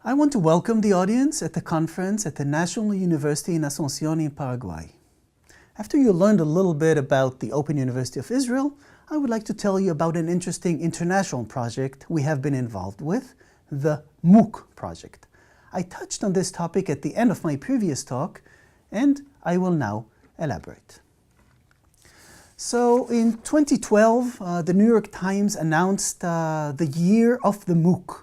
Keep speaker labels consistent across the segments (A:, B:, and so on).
A: I want to welcome the audience at the conference at the National University in Asunción in Paraguay. After you learned a little bit about the Open University of Israel, I would like to tell you about an interesting international project we have been involved with, the MOOC project. I touched on this topic at the end of my previous talk, and I will now elaborate. So in 2012, the New York Times announced the year of the MOOC.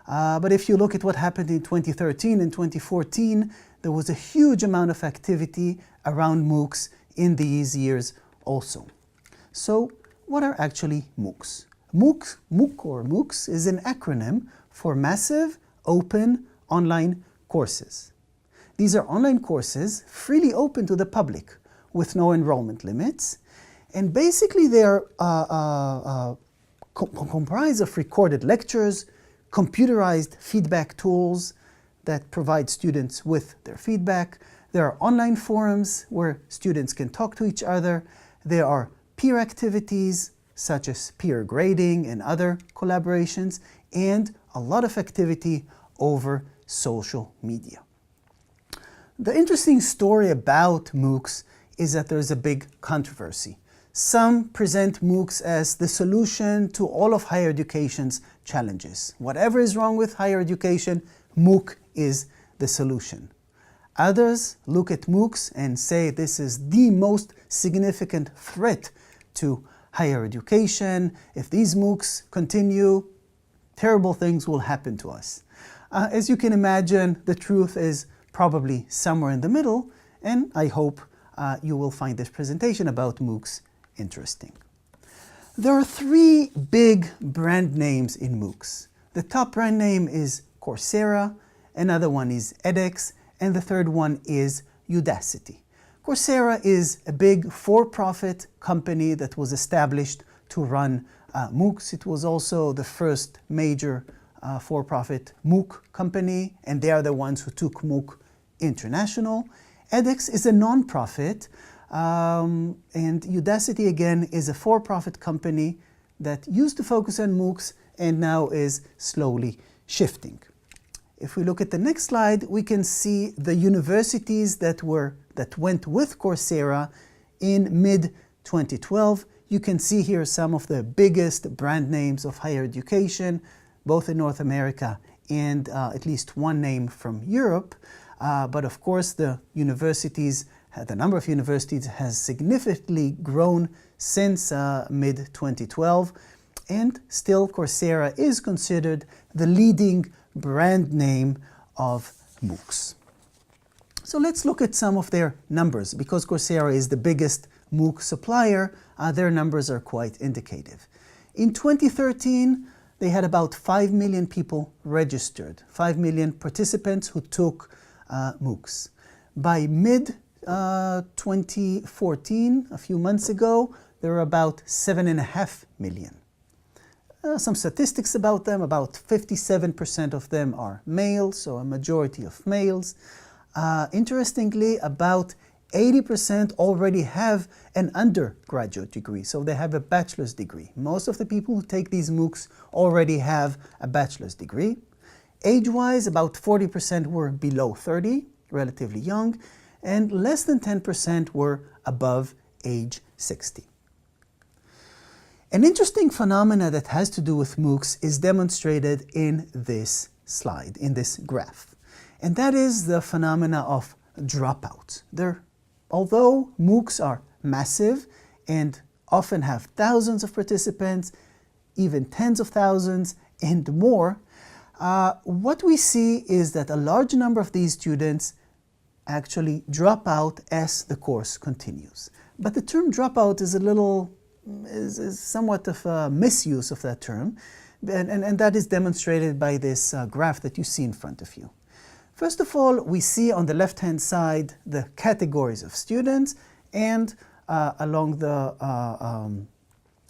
A: But if you look at what happened in 2013 and 2014, there was a huge amount of activity around MOOCs in these years also. So what are actually MOOCs? MOOC or MOOCs is an acronym for Massive Open Online Courses. These are online courses freely open to the public with no enrollment limits. And basically they are comprised of recorded lectures, computerized feedback tools that provide students with their feedback. There are online forums where students can talk to each other. There are peer activities such as peer grading and other collaborations, and a lot of activity over social media. The interesting story about MOOCs is that there's a big controversy. Some present MOOCs as the solution to all of higher education's challenges. Whatever is wrong with higher education, MOOC is the solution. Others look at MOOCs and say this is the most significant threat to higher education. If these MOOCs continue, terrible things will happen to us. As you can imagine, the truth is probably somewhere in the middle, and I hope you will find this presentation about MOOCs interesting. There are three big brand names in MOOCs. The top brand name is Coursera, another one is edX, and the third one is Udacity. Coursera is a big for-profit company that was established to run MOOCs. It was also the first major for-profit MOOC company, and they are the ones who took MOOC international. edX is a non-profit, and Udacity again is a for-profit company that used to focus on MOOCs and now is slowly shifting. If we look at the next slide, we can see the universities that went with Coursera in mid-2012. You can see here some of the biggest brand names of higher education, both in North America and at least one name from Europe. But of course, the number of universities has significantly grown since mid-2012, and still Coursera is considered the leading brand name of MOOCs. So let's look at some of their numbers. Because Coursera is the biggest MOOC supplier, their numbers are quite indicative. In 2013, they had about 5 million people registered, 5 million participants who took MOOCs. By mid-2014, a few months ago, there were about 7.5 million. Some statistics about them: about 57% of them are male, so a majority of males. Interestingly, about 80% already have an undergraduate degree, so they have a bachelor's degree. Most of the people who take these MOOCs already have a bachelor's degree. Age-wise, about 40% were below 30, relatively young, and less than 10% were above age 60. An interesting phenomena that has to do with MOOCs is demonstrated in this slide, in this graph. And that is the phenomena of dropout. Although MOOCs are massive and often have thousands of participants, even tens of thousands and more, what we see is that a large number of these students actually drop out as the course continues. But the term dropout is somewhat of a misuse of that term, and that is demonstrated by this graph that you see in front of you. First of all, we see on the left-hand side the categories of students, and along the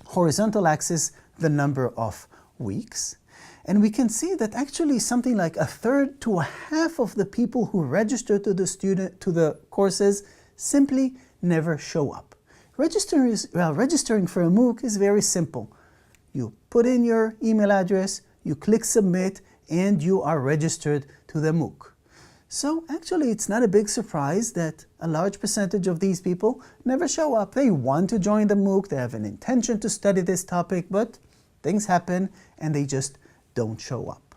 A: horizontal axis, the number of weeks. And we can see that actually something like a third to a half of the people who register to the courses simply never show up. Registering for a MOOC is very simple. You put in your email address, you click submit, and you are registered to the MOOC. So actually it's not a big surprise that a large percentage of these people never show up. They want to join the MOOC, they have an intention to study this topic, but things happen and they just don't show up.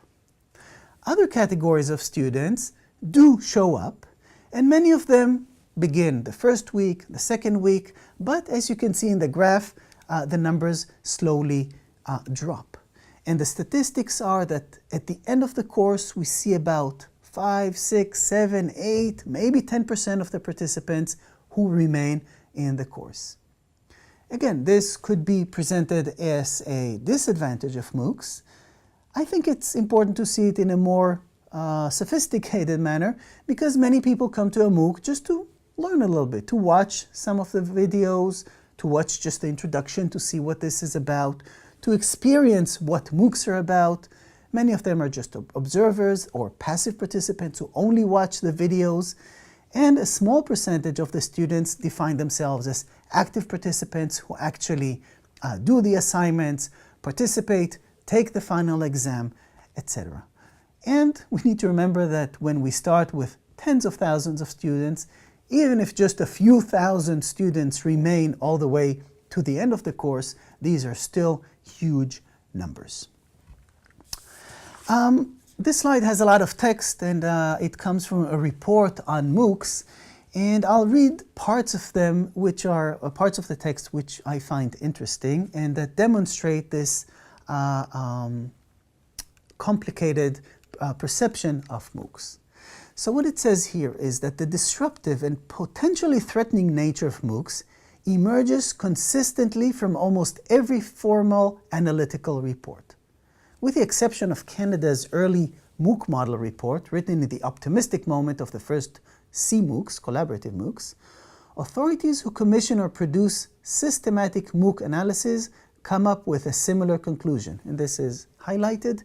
A: Other categories of students do show up, and many of them begin the first week, the second week, but as you can see in the graph, the numbers slowly drop. And the statistics are that at the end of the course, we see about 5, 6, 7, 8, maybe 10% of the participants who remain in the course. Again, this could be presented as a disadvantage of MOOCs. I think it's important to see it in a more sophisticated manner, because many people come to a MOOC just to learn a little bit, to watch some of the videos, to watch just the introduction, to see what this is about, to experience what MOOCs are about. Many of them are just observers or passive participants who only watch the videos, and a small percentage of the students define themselves as active participants who actually do the assignments, participate, take the final exam, etc. And we need to remember that when we start with tens of thousands of students, even if just a few thousand students remain all the way to the end of the course, these are still huge numbers. This slide has a lot of text, and it comes from a report on MOOCs, and I'll read parts of them which are parts of the text which I find interesting and that demonstrate this complicated perception of MOOCs. So what it says here is that the disruptive and potentially threatening nature of MOOCs emerges consistently from almost every formal analytical report. With the exception of Canada's early MOOC model report, written in the optimistic moment of the first CMOOCs, collaborative MOOCs, authorities who commission or produce systematic MOOC analysis come up with a similar conclusion, and this is highlighted.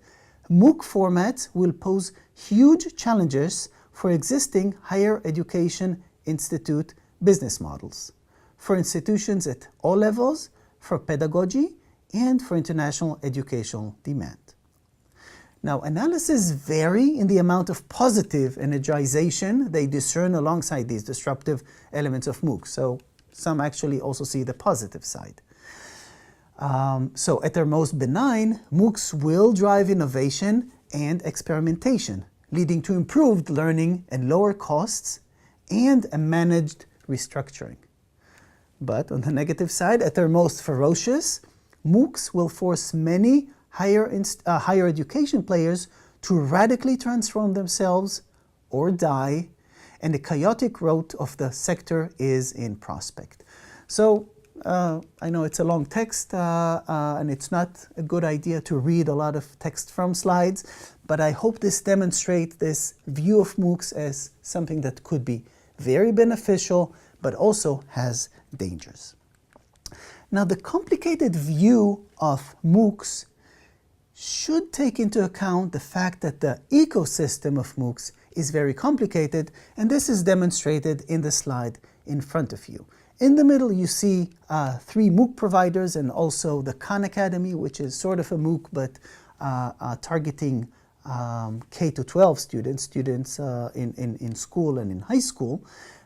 A: MOOC formats will pose huge challenges for existing higher education institute business models, for institutions at all levels, for pedagogy, and for international educational demand. Now, analyses vary in the amount of positive energization they discern alongside these disruptive elements of MOOC. So some actually also see the positive side. So at their most benign, MOOCs will drive innovation and experimentation, leading to improved learning and lower costs and a managed restructuring. But on the negative side, at their most ferocious, MOOCs will force many higher education players to radically transform themselves or die, and the chaotic growth of the sector is in prospect. So I know it's a long text and it's not a good idea to read a lot of text from slides, but I hope this demonstrates this view of MOOCs as something that could be very beneficial, but also has dangers. Now, the complicated view of MOOCs should take into account the fact that the ecosystem of MOOCs is very complicated, and this is demonstrated in the slide in front of you. In the middle, you see 3 MOOC providers and also the Khan Academy, which is sort of a MOOC, but targeting K-12 students in school and in high school.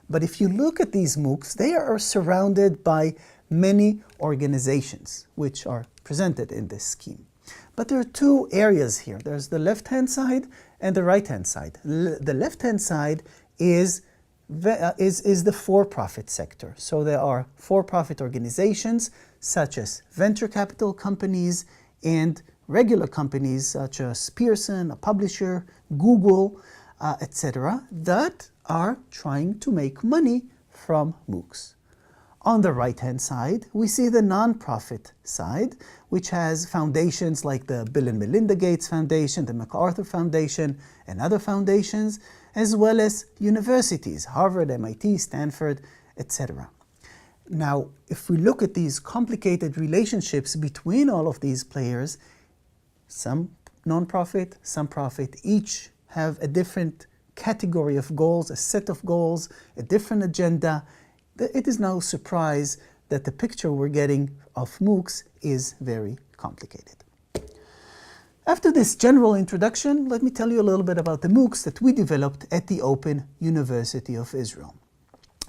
A: But if you look at these MOOCs, they are surrounded by many organizations, which are presented in this scheme. But there are 2 areas here. There's the left-hand side and the right-hand side. The left-hand side is the for-profit sector. So there are for-profit organizations such as venture capital companies and regular companies such as Pearson, a publisher, Google, etc., that are trying to make money from MOOCs. On the right-hand side, we see the non-profit side, which has foundations like the Bill and Melinda Gates Foundation, the MacArthur Foundation, and other foundations, as well as universities, Harvard, MIT, Stanford, etc. Now, if we look at these complicated relationships between all of these players, some non-profit, some profit, each have a different category of goals, a set of goals, a different agenda. It is no surprise that the picture we're getting of MOOCs is very complicated. After this general introduction, let me tell you a little bit about the MOOCs that we developed at the Open University of Israel.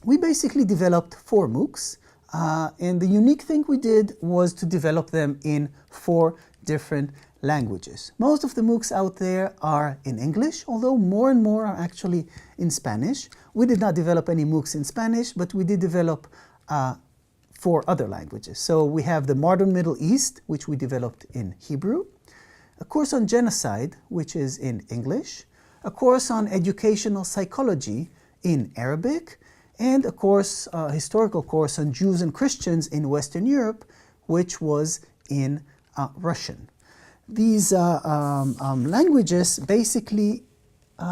A: We basically developed 4 MOOCs, and the unique thing we did was to develop them in 4 different languages. Most of the MOOCs out there are in English, although more and more are actually in Spanish. We did not develop any MOOCs in Spanish, but we did develop 4 other languages. So we have the Modern Middle East, which we developed in Hebrew, a course on genocide, which is in English, a course on educational psychology in Arabic, and a course, historical course on Jews and Christians in Western Europe, which was in Russian. These languages basically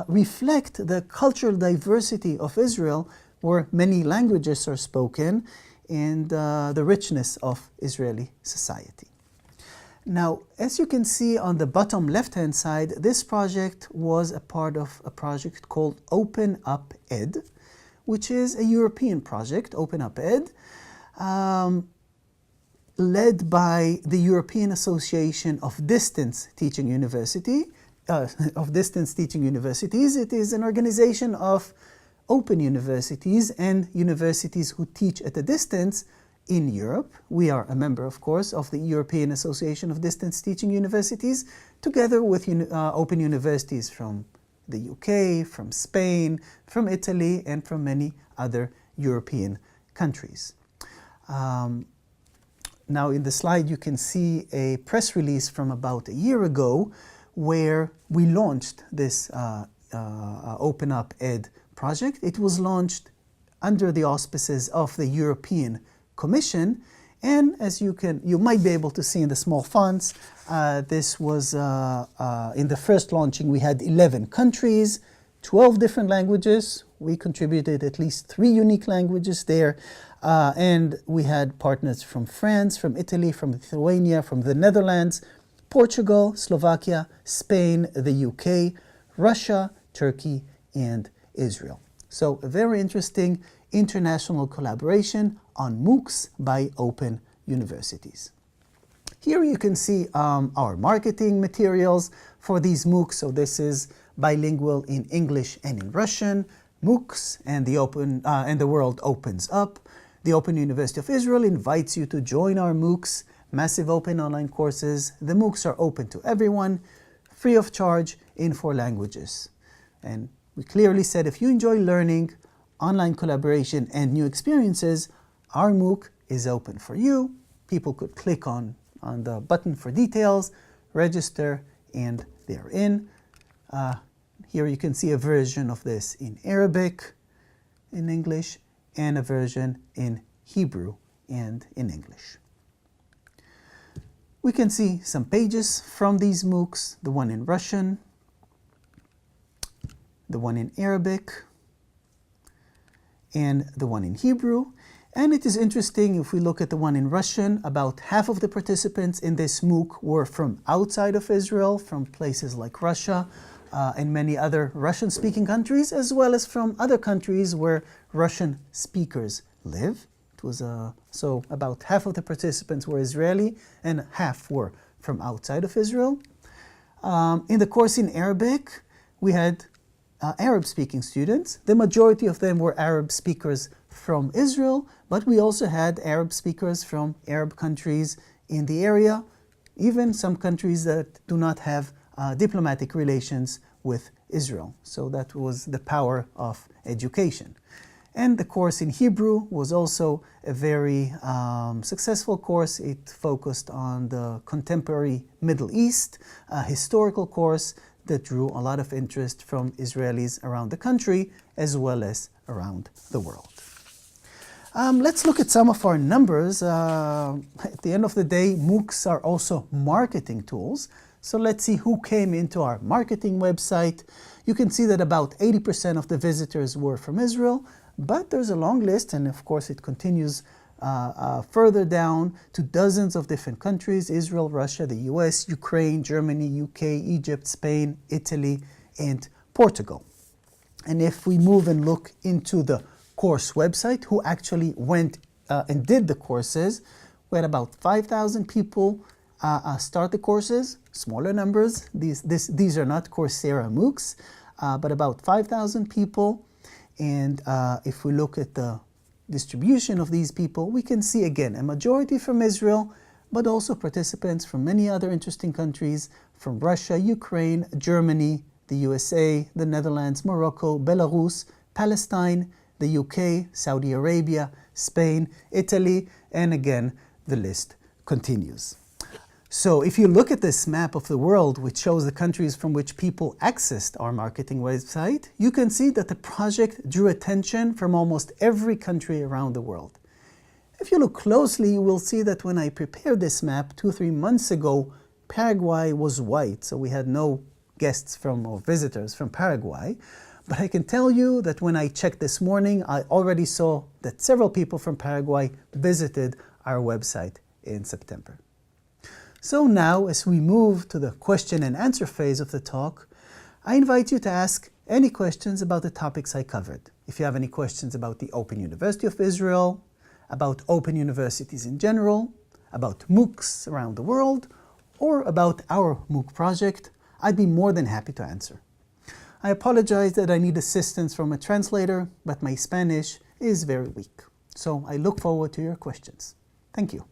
A: reflect the cultural diversity of Israel, where many languages are spoken, and the richness of Israeli society. Now, as you can see on the bottom left-hand side, this project was a part of a project called Open Up Ed, which is a European project, Open Up Ed, led by the European Association of Distance Teaching Universities. It is an organization of open universities and universities who teach at a distance in Europe. We are a member, of course, of the European Association of Distance Teaching Universities, together with open universities from the UK, from Spain, from Italy, and from many other European countries. Now in the slide you can see a press release from about a year ago where we launched this Open Up Ed project. It was launched under the auspices of the European Commission, and as you might be able to see in the small fonts, this was in the first launching we had 11 countries, 12 different languages. We contributed at least 3 unique languages there, and we had partners from France, from Italy, from Lithuania, from the Netherlands, Portugal, Slovakia, Spain, the UK, Russia, Turkey, and Israel. So a very interesting international collaboration on MOOCs by open universities. Here you can see our marketing materials for these MOOCs. So this is bilingual in English and in Russian. MOOCs and the world opens up. The Open University of Israel invites you to join our MOOCs, massive open online courses. The MOOCs are open to everyone, free of charge, in 4 languages. And we clearly said if you enjoy learning, online collaboration, and new experiences, our MOOC is open for you. People could click on the button for details, register, and they're in. Here you can see a version of this in Arabic, in English, and a version in Hebrew and in English. We can see some pages from these MOOCs, the one in Russian, the one in Arabic, and the one in Hebrew. And it is interesting, if we look at the one in Russian, about half of the participants in this MOOC were from outside of Israel, from places like Russia and many other Russian-speaking countries, as well as from other countries where Russian speakers live. It was so about half of the participants were Israeli and half were from outside of Israel. In the course in Arabic, we had Arab-speaking students. The majority of them were Arab speakers from Israel, but we also had Arab speakers from Arab countries in the area, even some countries that do not have diplomatic relations with Israel. So that was the power of education. And the course in Hebrew was also a very successful course. It focused on the contemporary Middle East, a historical course that drew a lot of interest from Israelis around the country as well as around the world. Let's look at some of our numbers. At the end of the day, MOOCs are also marketing tools. So let's see who came into our marketing website. You can see that about 80% of the visitors were from Israel, but there's a long list, and of course it continues further down to dozens of different countries: Israel, Russia, the US, Ukraine, Germany, UK, Egypt, Spain, Italy, and Portugal. And if we move and look into the course website, who actually went and did the courses, we had about 5,000 people start the courses, smaller numbers. These are not Coursera MOOCs, but about 5,000 people. And if we look at the distribution of these people, we can see again a majority from Israel, but also participants from many other interesting countries, from Russia, Ukraine, Germany, the USA, the Netherlands, Morocco, Belarus, Palestine, the UK, Saudi Arabia, Spain, Italy, and again, the list continues. So if you look at this map of the world, which shows the countries from which people accessed our marketing website, you can see that the project drew attention from almost every country around the world. If you look closely, you will see that when I prepared this map 2-3 months ago, Paraguay was white, so we had no guests or visitors from Paraguay. But I can tell you that when I checked this morning, I already saw that several people from Paraguay visited our website in September. So now, as we move to the question and answer phase of the talk, I invite you to ask any questions about the topics I covered. If you have any questions about the Open University of Israel, about open universities in general, about MOOCs around the world, or about our MOOC project, I'd be more than happy to answer. I apologize that I need assistance from a translator, but my Spanish is very weak. So I look forward to your questions. Thank you.